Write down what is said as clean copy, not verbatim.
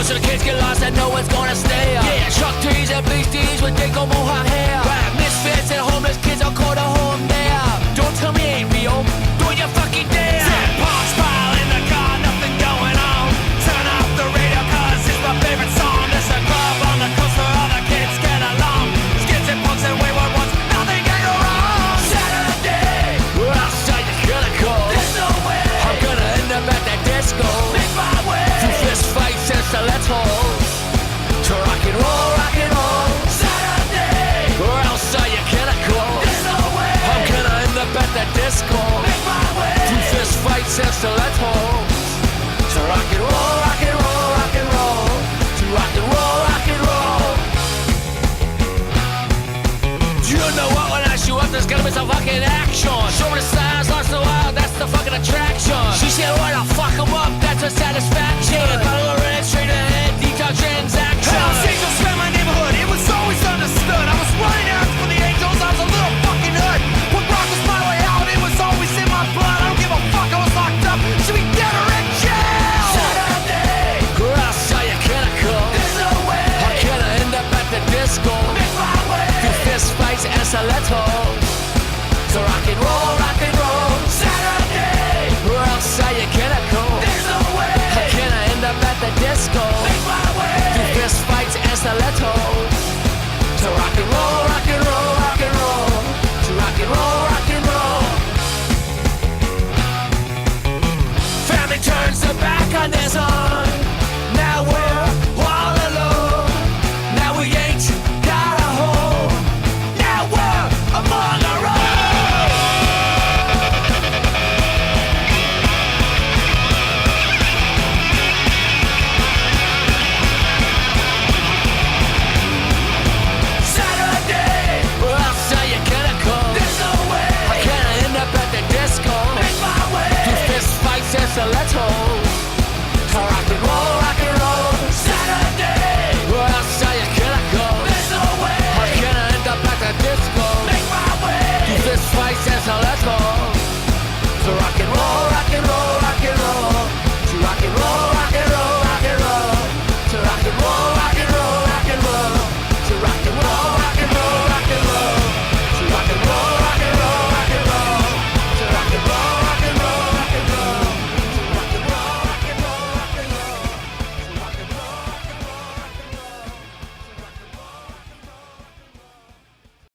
So the kids get lost and no one's gonna stay up. Yeah, truck trees and bleach trees with Dingo Mohawk hair. Right, misfits and homeless kids all call the home there. Don't tell me it ain't real, do your fucking dare. Set parks pile in the car, nothing going on. Turn off the radio cause it's my favorite song. There's a club on the coast where all the kids get along. Skids and punks and wayward ones, nothing can go wrong. Saturday, we're outside the Calico. There's no way I'm gonna end up at that disco. Make my way through fist fights and stilettos to rock and roll, rock and roll. Saturday, we're outside your Calico. There's no way I'm gonna end up at that disco. Make my way through fist fights and stilettos to rock and roll, rock and roll, rock and roll. To rock and roll, rock and roll. You know what? When I show up, there's gonna be some fucking action. Show me the signs, lost the wild, that's the fucking attraction. She said, when I fuck 'em up, that's her satisfaction. Bottle of red, straight ahead, detox transaction. Hell, Angels spent my neighborhood, it was always understood. I was running out for the Angels, I was a little fucking hood. When Brock was my way out, it was always in my blood. I don't give a fuck, I was locked up, should be dead or in jail. Saturday, we're outside your Calico. There's no way I'm gonna end up at the disco. Make my way through fist fights and stilettos to rock and roll, rock and roll. Saturday, we're outside your Calico. There's no way I'm gonna end up at the disco. Make my way through fist fights and stilettos to rock and roll, rock and roll, rock and roll. To rock and roll, rock and roll. Family turns their back on this home.